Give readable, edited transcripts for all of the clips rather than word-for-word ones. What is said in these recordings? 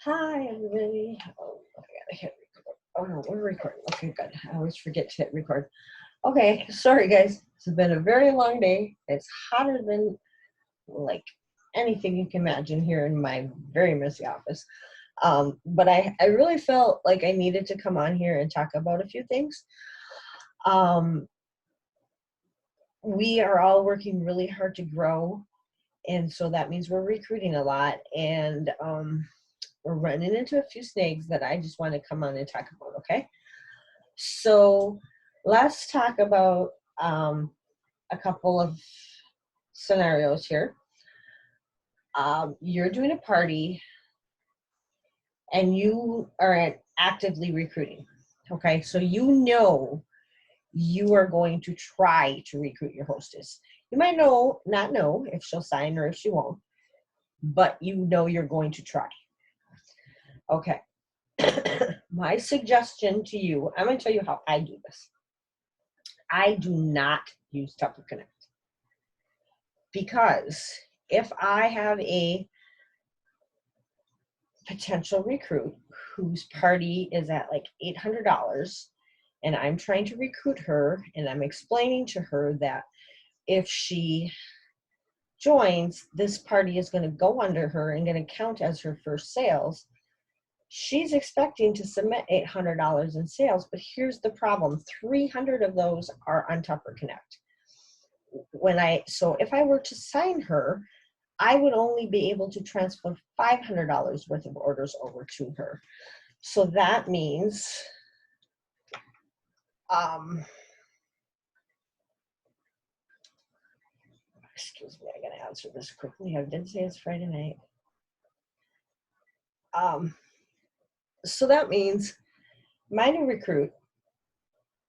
Hi, everybody. Oh, I gotta hit record. Oh no, we're recording. Okay, good. I always forget to hit record. Okay, sorry guys. It's been a very long day. It's hotter than like anything you can imagine here in my very messy office. But I really felt like I needed to come on here and talk about a few things. We are all working really hard to grow, and so that means we're recruiting a lot, and we're running into a few snags that I just want to come on and talk about, okay? So let's talk about a couple of scenarios here. You're doing a party and you are actively recruiting, okay? So you know you are going to try to recruit your hostess. You might not know if she'll sign or if she won't, but you know you're going to try. Okay. My suggestion to you, I'm going to tell you how I do this. I do not use TupperConnect because if I have a potential recruit whose party is at like $800 and I'm trying to recruit her and I'm explaining to her that if she joins, this party is going to go under her and going to count as her first sales. She's expecting to submit $800 in sales, but here's the problem. 300 of those are on TupperConnect. So if I were to sign her, I would only be able to transfer $500 worth of orders over to her. So that means excuse me, I gotta answer this quickly. I did say it's Friday night. So that means my new recruit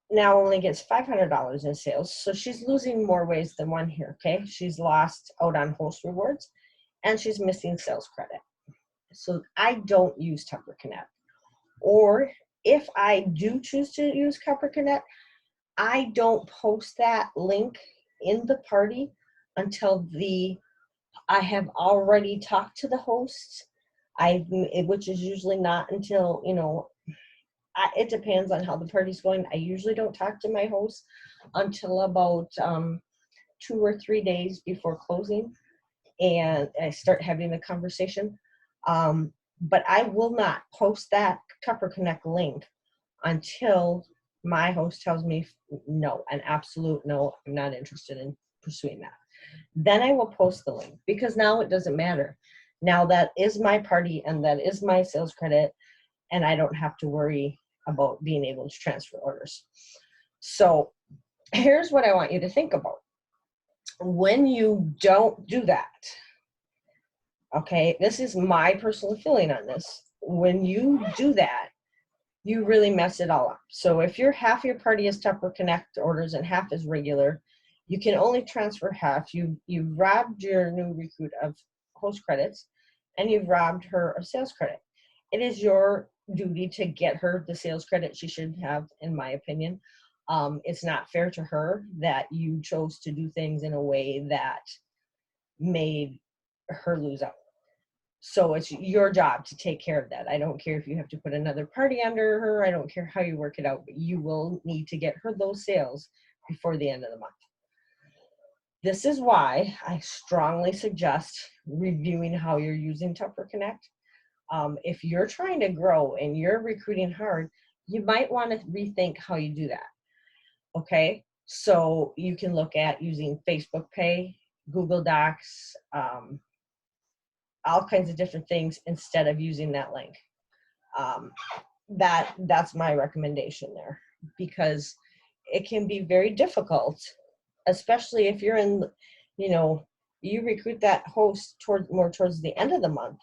now only gets $500 in sales. So she's losing more ways than one here, okay? She's lost out on host rewards and she's missing sales credit. So I don't use TupperConnect. Or if I do choose to use TupperConnect, I don't post that link in the party until I have already talked to the host, which is usually not until, it depends on how the party's going. I usually don't talk to my host until about 2 or 3 days before closing, and I start having the conversation. But I will not post that TupperConnect link until my host tells me no, an absolute no, I'm not interested in pursuing that. Then I will post the link because now it doesn't matter. Now that is my party and that is my sales credit, and I don't have to worry about being able to transfer orders. So here's what I want you to think about. When you don't do that, okay, this is my personal feeling on this. When you do that, you really mess it all up. So if half your party is TupperConnect orders and half is regular, you can only transfer half. You've robbed your new recruit of host credits and you've robbed her of sales credit. It is your duty to get her the sales credit she should have, in my opinion. It's not fair to her that you chose to do things in a way that made her lose out. So it's your job to take care of that. I don't care if you have to put another party under her. I don't care how you work it out, but you will need to get her those sales before the end of the month. This is why I strongly suggest reviewing how you're using TupperConnect. If you're trying to grow and you're recruiting hard, you might want to rethink how you do that. Okay, so you can look at using Facebook Pay, Google Docs, all kinds of different things instead of using that link. That's my recommendation there, because it can be very difficult, especially if you're in, you recruit that host towards the end of the month.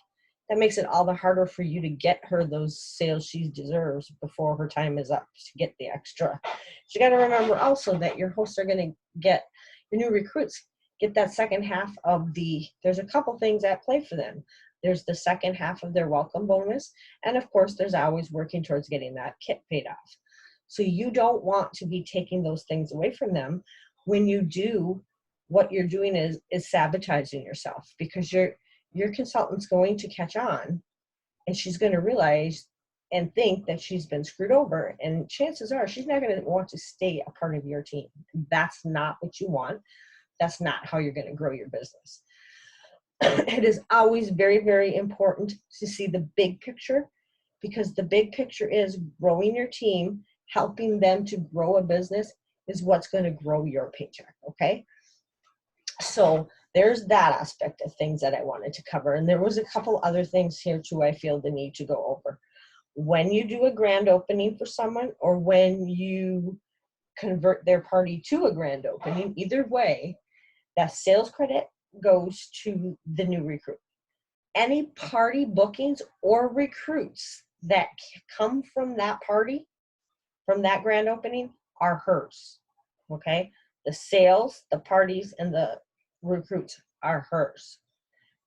That makes it all the harder for you to get her those sales she deserves before her time is up to get the extra. So you got to remember also that your hosts are going to get, your new recruits get that second half of there's a couple things at play for them. There's the second half of their welcome bonus. And of course, there's always working towards getting that kit paid off. So you don't want to be taking those things away from them. When you do, what you're doing is sabotaging yourself, because your consultant's going to catch on and she's going to realize and think that she's been screwed over, and chances are she's not going to want to stay a part of your team. That's not what you want. That's not how you're going to grow your business. It is always very, very important to see the big picture, because the big picture is growing your team, helping them to grow a business is what's going to grow your paycheck, okay? So there's that aspect of things that I wanted to cover. And there was a couple other things here too I feel the need to go over. When you do a grand opening for someone, or when you convert their party to a grand opening, either way, that sales credit goes to the new recruit. Any party bookings or recruits that come from that party, from that grand opening, are hers, okay? The sales, the parties, and the recruits are hers.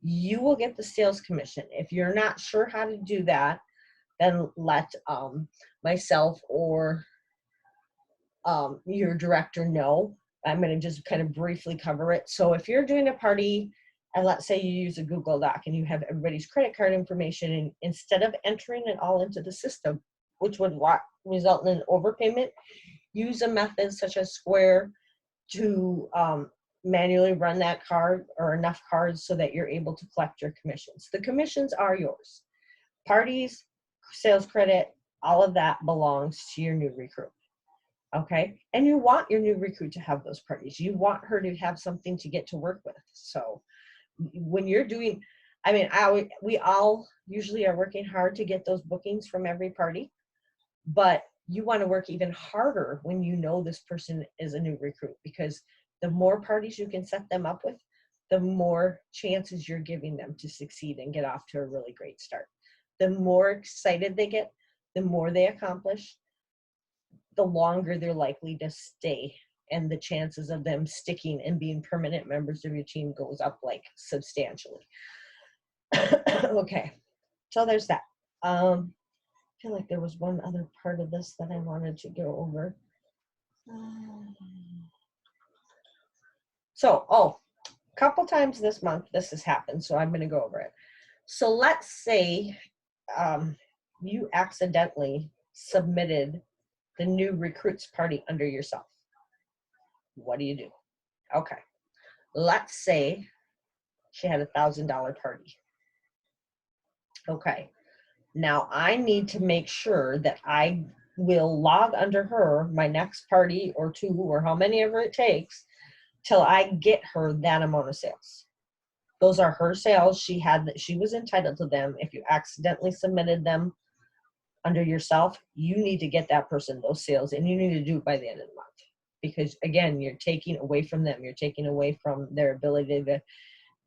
You will get the sales commission. If you're not sure how to do that, then let myself or your director know. I'm going to just kind of briefly cover it. So if you're doing a party, and let's say you use a Google Doc and you have everybody's credit card information, and instead of entering it all into the system, which would result in an overpayment, use a method such as Square to manually run that card, or enough cards so that you're able to collect your commissions. The commissions are yours. Parties, sales credit, all of that belongs to your new recruit. Okay, and you want your new recruit to have those parties. You want her to have something to get to work with. So when you're doing, I mean, we all usually are working hard to get those bookings from every party, but you want to work even harder when you know this person is a new recruit, because the more parties you can set them up with, the more chances you're giving them to succeed and get off to a really great start. The more excited they get, the more they accomplish, the longer they're likely to stay, and the chances of them sticking and being permanent members of your team goes up like substantially. Okay, so there's that. I feel like there was one other part of this that I wanted to go over. So, a couple times this month this has happened, so I'm going to go over it. So let's say you accidentally submitted the new recruits party under yourself. What do you do? Okay, let's say she had $1,000 party. Okay, now I need to make sure that I will log under her my next party or two, or how many ever it takes, till I get her that amount of sales. Those are her sales. She was entitled to them. If you accidentally submitted them under yourself, you need to get that person those sales, and you need to do it by the end of the month. Because again, you're taking away from them. You're taking away from their ability to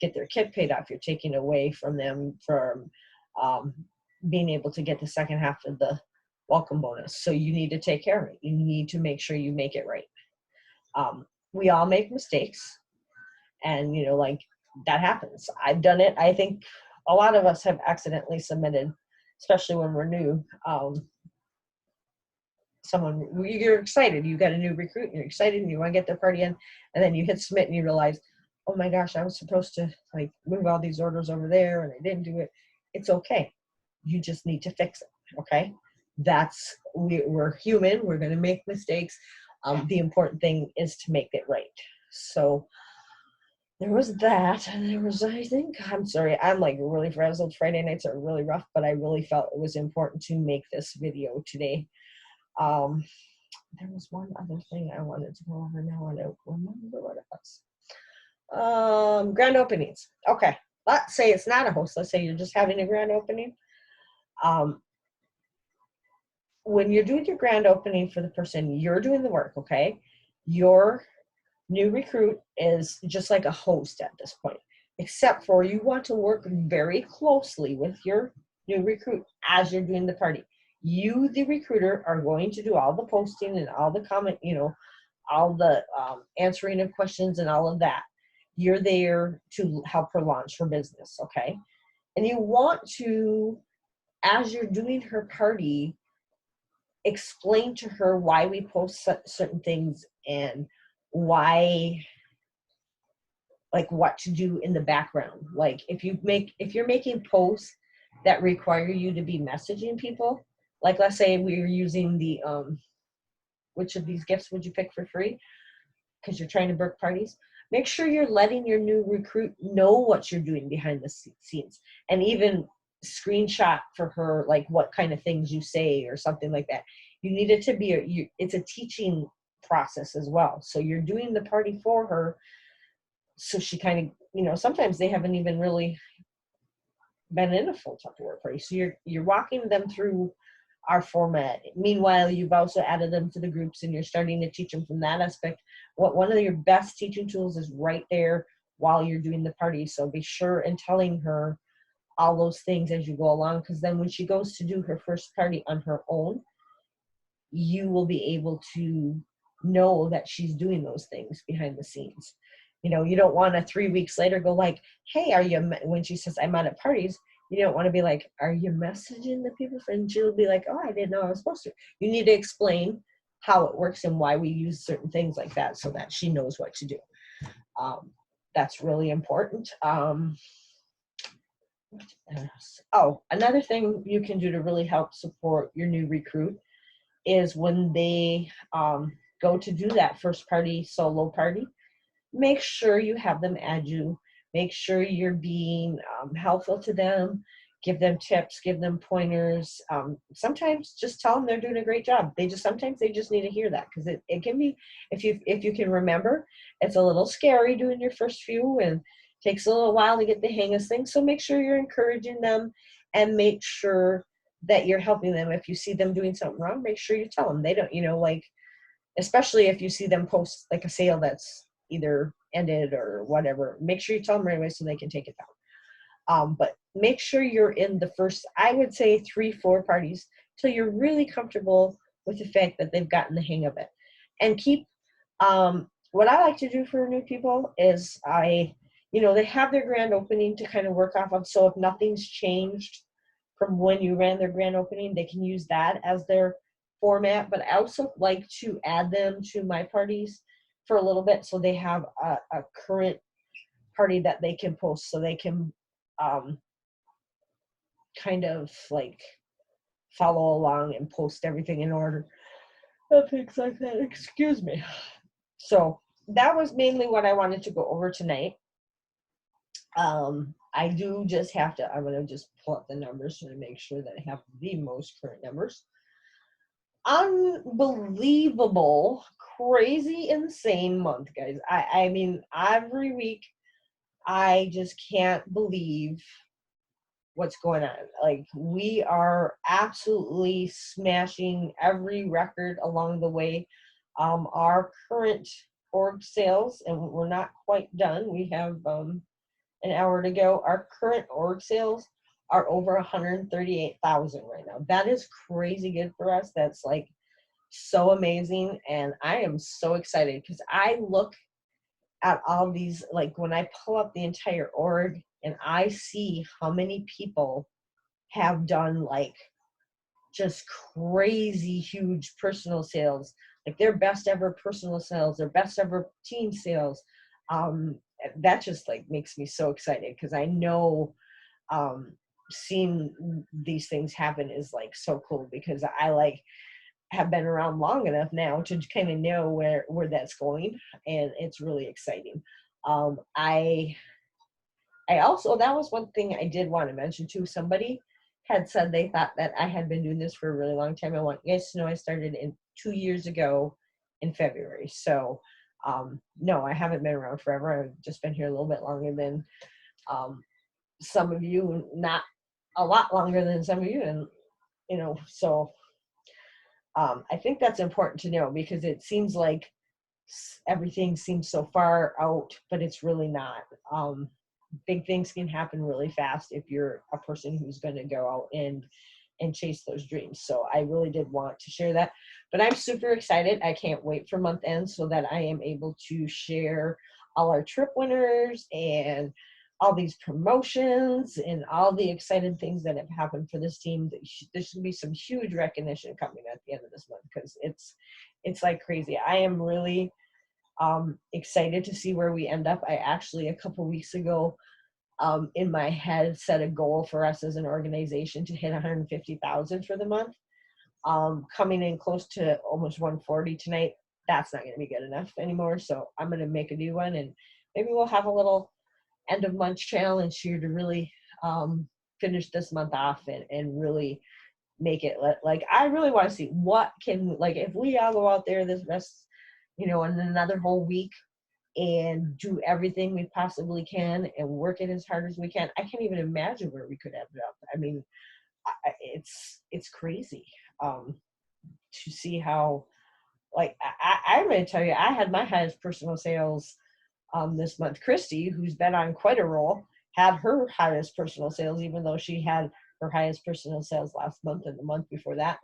get their kit paid off. You're taking away from them from being able to get the second half of the welcome bonus. So you need to take care of it. You need to make sure you make it right. We all make mistakes, and like that happens. I've done it. I think a lot of us have accidentally submitted, especially when we're new. You're excited, you got a new recruit, and you're excited, and you want to get their party in, and then you hit submit and you realize, oh my gosh, I was supposed to like move all these orders over there and I didn't do it. It's okay. You just need to fix it. Okay. We're human. We're going to make mistakes. The important thing is to make it right. So there was that. And there was, I'm sorry, I'm like really frazzled. Friday nights are really rough, but I really felt it was important to make this video today. There was one other thing I wanted to go over now. I don't remember what it was. Grand openings. Okay. Let's say it's not a host. Let's say you're just having a grand opening. When you're doing your grand opening for the person, you're doing the work, okay? Your new recruit is just like a host at this point, except for you want to work very closely with your new recruit as you're doing the party. You, the recruiter, are going to do all the posting and all the comment, all the answering of questions and all of that. You're there to help her launch her business, okay? And you want to, as you're doing her party, explain to her why we post certain things and why, like what to do in the background. Like if you're making posts that require you to be messaging people. Like, let's say we were using the, which of these gifts would you pick for free? Because you're trying to book parties. Make sure you're letting your new recruit know what you're doing behind the scenes, and even screenshot for her, like what kind of things you say or something like that. You need it to be, it's a teaching process as well. So you're doing the party for her. So she kind of, sometimes they haven't even really been in a full Tupperware party. So you're walking them through our format. Meanwhile, you've also added them to the groups and you're starting to teach them from that aspect. One of your best teaching tools is right there while you're doing the party. So be sure and telling her all those things as you go along, because then when she goes to do her first party on her own, you will be able to know that she's doing those things behind the scenes. You don't want to 3 weeks later go like, hey, when she says I'm out at parties, you don't want to be like, are you messaging the people? And she'll be like, oh, I didn't know I was supposed to. You need to explain how it works and why we use certain things like that so that she knows what to do. That's really important. Another thing you can do to really help support your new recruit is when they go to do that first party, solo party, make sure you have them add you. Make sure you're being helpful to them. Give them tips, give them pointers. Sometimes just tell them they're doing a great job. Sometimes they just need to hear that, because it can be, if you can remember, it's a little scary doing your first few and takes a little while to get the hang of things. So make sure you're encouraging them and make sure that you're helping them. If you see them doing something wrong, make sure you tell them. They don't, especially if you see them post like a sale that's either ended or whatever, make sure you tell them right away so they can take it down. But make sure you're in the first, I would say 3-4 parties till you're really comfortable with the fact that they've gotten the hang of it. And keep, what I like to do for new people is they have their grand opening to kind of work off of. So if nothing's changed from when you ran their grand opening, they can use that as their format. But I also like to add them to my parties for a little bit, so they have a current party that they can post, so they can kind of like follow along and post everything in order and things like that. Excuse me. So that was mainly what I wanted to go over tonight. I do just have to, I'm going to just pull up the numbers to make sure that I have the most current numbers. Unbelievable, crazy, insane month, guys. I mean, every week, I just can't believe what's going on. Like, we are absolutely smashing every record along the way. Our current org sales, and we're not quite done. We have an hour to go. Our current org sales are over 138,000 right now. That is crazy good for us. That's like so amazing. And I am so excited because I look at all these, like when I pull up the entire org and I see how many people have done like just crazy huge personal sales, like their best ever personal sales, their best ever team sales. That just like makes me so excited, because I know seeing these things happen is like so cool, because I like have been around long enough now to kind of know where that's going, and it's really exciting. I also, that was one thing I did want to mention too. Somebody had said they thought that I had been doing this for a really long time. I want you guys to know I started 2 years ago in February. So no, I haven't been around forever. I've just been here a little bit longer than some of you, not a lot longer than some of you. And, so I think that's important to know, because it seems like everything seems so far out, but it's really not. Big things can happen really fast if you're a person who's going to go out and chase those dreams. So I really did want to share that, but I'm super excited. I can't wait for month end so that I am able to share all our trip winners and all these promotions and all the exciting things that have happened for this team. There's going to be some huge recognition coming at the end of this month, because it's like crazy. I am really excited to see where we end up. I actually, a couple weeks ago, in my head set a goal for us as an organization to hit 150,000 for the month. Coming in close to almost 140 tonight, that's not going to be good enough anymore. So I'm going to make a new one, and maybe we'll have a little end of month challenge here to really finish this month off and really make it like I really want to see what can, like, if we all go out there this rest, in another whole week and do everything we possibly can and work it as hard as we can. I can't even imagine where we could end up. I mean, it's crazy to see how, like, I'm going to tell you, I had my highest personal sales this month. Christy, who's been on quite a roll, had her highest personal sales, even though she had her highest personal sales last month and the month before that.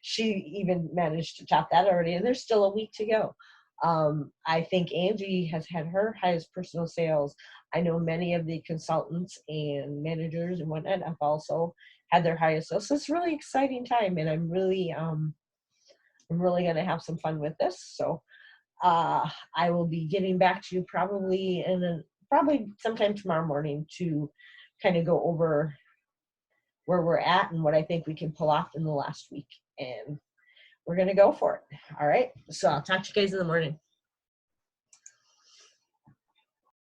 She even managed to top that already, and there's still a week to go. I think Angie has had her highest personal sales. I know many of the consultants and managers and whatnot have also had their highest sales. So it's really exciting time, and I'm really going to have some fun with this. So I will be getting back to you probably probably sometime tomorrow morning to kind of go over where we're at and what I think we can pull off in the last week. And we're going to go for it. All right. So I'll talk to you guys in the morning.